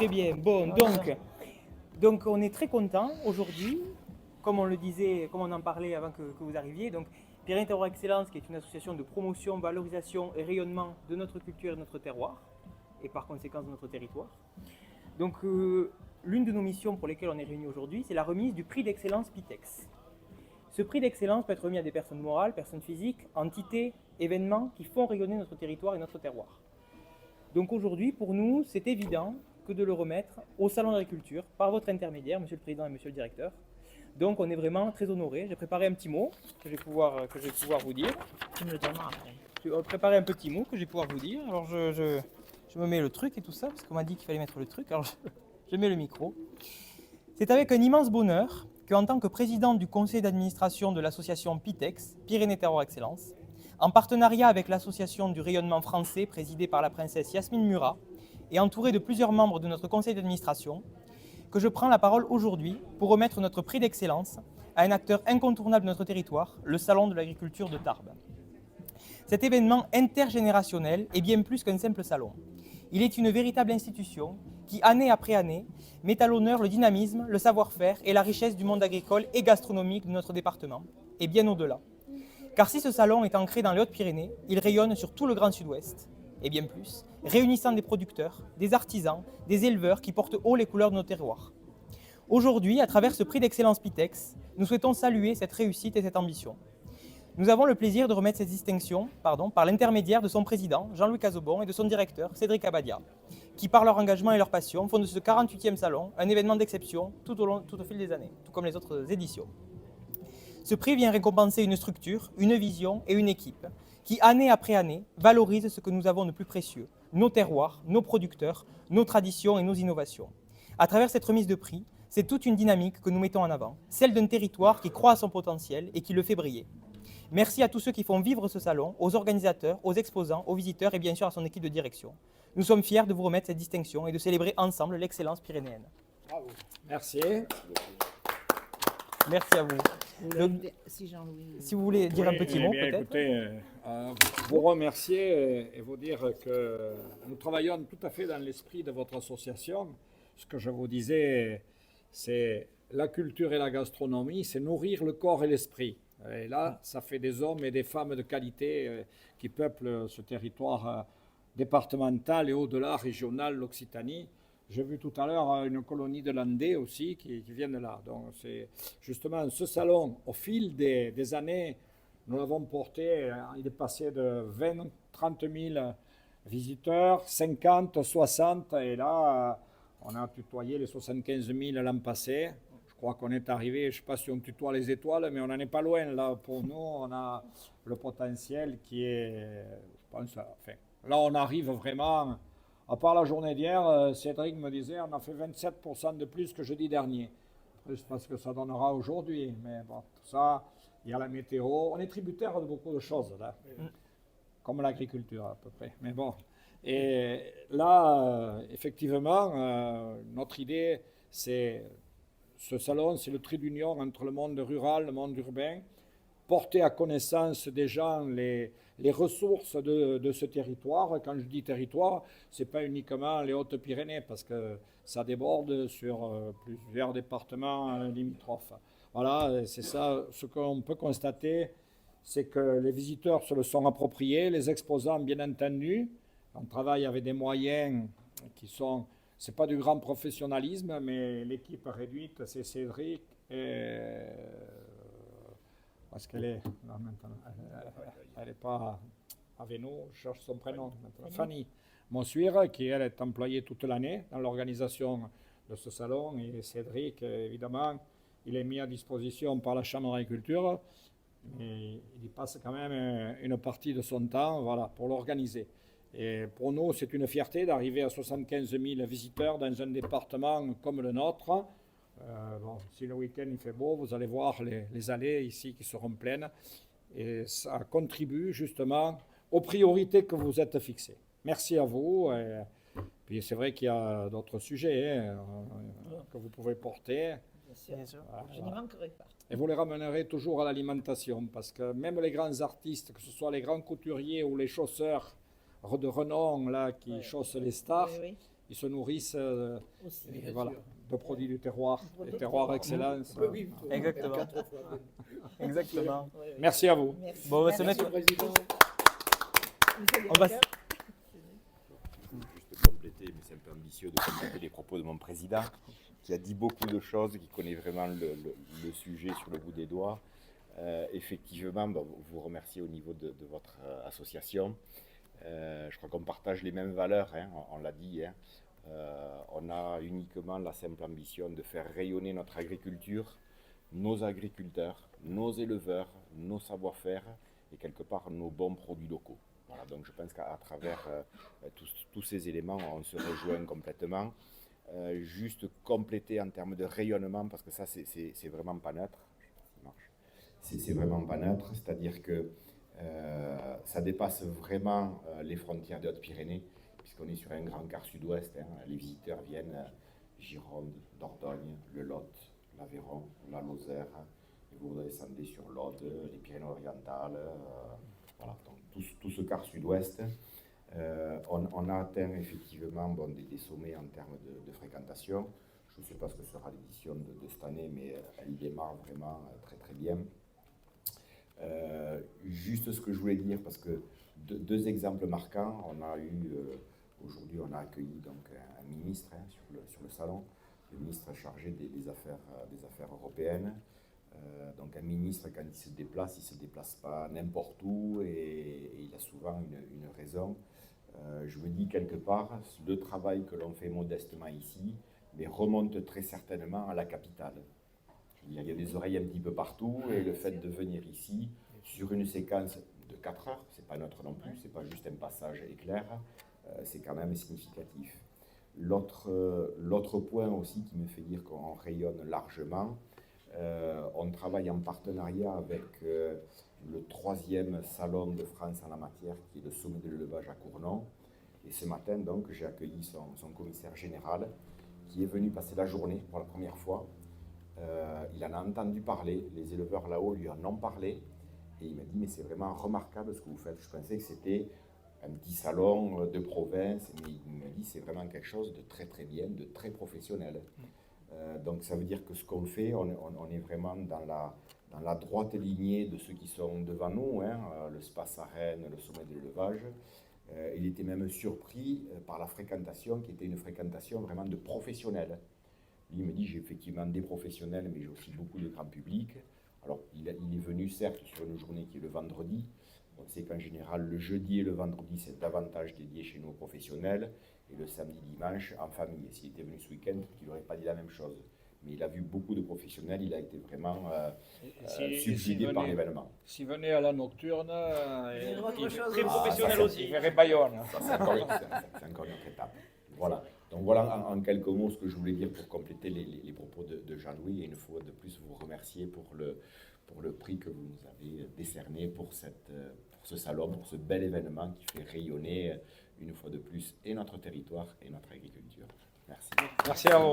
Très bien. Bon, donc on est très content aujourd'hui, comme on le disait, comme on en parlait avant que vous arriviez. Donc, Pyrénées Terroir Excellence, qui est une association de promotion, valorisation et rayonnement de notre culture et de notre terroir, et par conséquent de notre territoire. Donc, l'une de nos missions pour lesquelles on est réunis aujourd'hui, c'est la remise du prix d'excellence PITEX. Ce prix d'excellence peut être remis à des personnes morales, personnes physiques, entités, événements qui font rayonner notre territoire et notre terroir. Donc aujourd'hui, pour nous, c'est évident que de le remettre au Salon d'agriculture par votre intermédiaire, Monsieur le Président et Monsieur le Directeur. Donc on est vraiment très honorés. J'ai préparé un petit mot que je vais pouvoir vous dire. Tu me le donneras après. J'ai préparé un petit mot que je vais pouvoir vous dire. Alors je me mets le truc et tout ça, parce qu'on m'a dit qu'il fallait mettre le truc. Alors je mets le micro. C'est avec un immense bonheur qu'en tant que président du conseil d'administration de l'association PITEX, Pyrénées Terroir Excellence, en partenariat avec l'association du rayonnement français présidée par la princesse Yasmine Murat et entouré de plusieurs membres de notre conseil d'administration, que je prends la parole aujourd'hui pour remettre notre prix d'excellence à un acteur incontournable de notre territoire, le Salon de l'agriculture de Tarbes. Cet événement intergénérationnel est bien plus qu'un simple salon. Il est une véritable institution qui, année après année, met à l'honneur le dynamisme, le savoir-faire et la richesse du monde agricole et gastronomique de notre département, et bien au-delà. Car si ce salon est ancré dans les Hautes-Pyrénées, il rayonne sur tout le Grand Sud-Ouest, et bien plus, réunissant des producteurs, des artisans, des éleveurs qui portent haut les couleurs de nos terroirs. Aujourd'hui, à travers ce prix d'excellence PITEX, nous souhaitons saluer cette réussite et cette ambition. Nous avons le plaisir de remettre cette distinction par l'intermédiaire de son président, Jean-Louis Cazobon, et de son directeur, Cédric Abadia, qui, par leur engagement et leur passion, font de ce 48e salon un événement d'exception tout au fil des années, tout comme les autres éditions. Ce prix vient récompenser une structure, une vision et une équipe qui, année après année, valorise ce que nous avons de plus précieux, nos terroirs, nos producteurs, nos traditions et nos innovations. À travers cette remise de prix, c'est toute une dynamique que nous mettons en avant, celle d'un territoire qui croit à son potentiel et qui le fait briller. Merci à tous ceux qui font vivre ce salon, aux organisateurs, aux exposants, aux visiteurs et bien sûr à son équipe de direction. Nous sommes fiers de vous remettre cette distinction et de célébrer ensemble l'excellence pyrénéenne. Bravo. Merci. Merci à vous. Donc, si vous voulez dire un petit mot, peut-être. Écoutez, vous remercier et vous dire que nous travaillons tout à fait dans l'esprit de votre association. Ce que je vous disais, c'est la culture et la gastronomie, c'est nourrir le corps et l'esprit. Et là, ça fait des hommes et des femmes de qualité qui peuplent ce territoire départemental et au-delà régional, l'Occitanie. J'ai vu tout à l'heure une colonie de Landais aussi qui viennent de là. Donc c'est justement ce salon, au fil des années, nous l'avons porté, il est passé de 20, 30 000 visiteurs, 50, 60, et là, on a tutoyé les 75 000 l'an passé. Je crois qu'on est arrivé, je ne sais pas si on tutoie les étoiles, mais on n'en est pas loin. Là, pour nous, on a le potentiel qui est, je pense, enfin, là, on arrive vraiment. À part la journée d'hier, Cédric me disait on a fait 27% de plus que jeudi dernier. Après, je pense que ça donnera aujourd'hui. Mais bon, tout ça, il y a la météo. On est tributaire de beaucoup de choses, là. Comme l'agriculture, à peu près. Mais bon. Et là, effectivement, notre idée, c'est ce salon, c'est le trait d'union entre le monde rural et le monde urbain. Porter à connaissance des gens les ressources de ce territoire. Quand je dis territoire, ce n'est pas uniquement les Hautes-Pyrénées, parce que ça déborde sur plusieurs départements limitrophes. Voilà, c'est ça. Ce qu'on peut constater, c'est que les visiteurs se le sont appropriés, les exposants, bien entendu. On travaille avec des moyens qui sont... Ce n'est pas du grand professionnalisme, mais l'équipe réduite, c'est Cédric et... Parce qu'elle est là maintenant, elle n'est pas avec nous, je cherche son prénom maintenant. Fanny Monsuire, qui elle est employée toute l'année dans l'organisation de ce salon, et Cédric, évidemment, il est mis à disposition par la Chambre d'agriculture, mais il y passe quand même une partie de son temps, voilà, pour l'organiser. Et pour nous, c'est une fierté d'arriver à 75 000 visiteurs dans un département comme le nôtre. Bon, si le week-end il fait beau, vous allez voir les allées ici qui seront pleines, et ça contribue justement aux priorités que vous êtes fixées. Merci à vous. Et puis c'est vrai qu'il y a d'autres sujets que vous pouvez porter. Bien sûr. Je n'y manquerai pas. Et vous les ramènerez toujours à l'alimentation, parce que même les grands artistes, que ce soit les grands couturiers ou les chausseurs de renom là, qui chaussent les stars, ils se nourrissent Aussi. et voilà, de produits du terroir, Produits et du terroir terroir. excellence. Exactement. Exactement. Oui, oui. Merci à vous. Merci. Bon, on va se Merci. mettre. Michel On va Descartes. Juste compléter, mais c'est un peu ambitieux de compléter les propos de mon président, qui a dit beaucoup de choses, qui connaît vraiment le sujet sur le bout des doigts. Effectivement, vous remercier au niveau de votre association. Je crois qu'on partage les mêmes valeurs, hein, on l'a dit. Hein. On a uniquement la simple ambition de faire rayonner notre agriculture, nos agriculteurs, nos éleveurs, nos savoir-faire et quelque part nos bons produits locaux. Voilà, donc je pense qu'à travers tous ces éléments, on se rejoint complètement. Juste compléter en termes de rayonnement, parce que ça, c'est vraiment pas neutre. C'est vraiment pas neutre, c'est-à-dire que ça dépasse vraiment les frontières des Hautes-Pyrénées, puisqu'on est sur un grand quart sud-ouest. Hein. Les visiteurs viennent Gironde, Dordogne, le Lot, l'Aveyron, la Lozère, et vous descendez sur l'Aude, les Pyrénées-Orientales, voilà, donc tout ce quart sud-ouest. On a atteint effectivement des sommets en termes de fréquentation. Je ne sais pas ce que sera l'édition de cette année, mais elle démarre vraiment très très bien. Juste ce que je voulais dire, parce que deux exemples marquants. On a eu, aujourd'hui on a accueilli donc un ministre hein, sur le salon, le ministre chargé des affaires européennes. Donc un ministre, quand il se déplace pas n'importe où et il a souvent une raison. Je me dis quelque part, le travail que l'on fait modestement ici, mais remonte très certainement à la capitale. Il y a des oreilles un petit peu partout et le fait de venir ici sur une séquence de 4 heures, c'est pas neutre non plus, c'est pas juste un passage éclair, c'est quand même significatif. L'autre point aussi qui me fait dire qu'on rayonne largement, on travaille en partenariat avec le 3e salon de France en la matière, qui est le sommet de l'élevage à Cournon. Et ce matin, donc, j'ai accueilli son commissaire général, qui est venu passer la journée pour la première fois. Il en a entendu parler, les éleveurs là-haut lui en ont parlé, et il m'a dit, mais c'est vraiment remarquable ce que vous faites. Je pensais que c'était un petit salon de province, mais il me dit, c'est vraiment quelque chose de très très bien, de très professionnel. Donc ça veut dire que ce qu'on fait, on est vraiment dans la droite lignée de ceux qui sont devant nous, hein, le Space à Rennes, le sommet de l'élevage. Il était même surpris par la fréquentation, qui était une fréquentation vraiment de professionnels. Lui me dit, j'ai effectivement des professionnels, mais j'ai aussi beaucoup de grand public. Alors, il est venu certes sur une journée qui est le vendredi. On sait qu'en général, le jeudi et le vendredi, c'est davantage dédié chez nos professionnels. Et le samedi, dimanche, en famille. Et s'il était venu ce week-end, il n'aurait pas dit la même chose. Mais il a vu beaucoup de professionnels, il a été vraiment subjugué par l'événement. S'il venait à la nocturne, autre chose. Très professionnel ça, aussi. il verrait Bayonne. Ça, c'est encore une autre étape. Voilà. Donc voilà en quelques mots ce que je voulais dire pour compléter les propos de Jean-Louis. Et une fois de plus, vous remercier pour le prix que vous nous avez décerné pour ce salon, pour ce bel événement qui fait rayonner une fois de plus et notre territoire et notre agriculture. Merci. Merci à vous.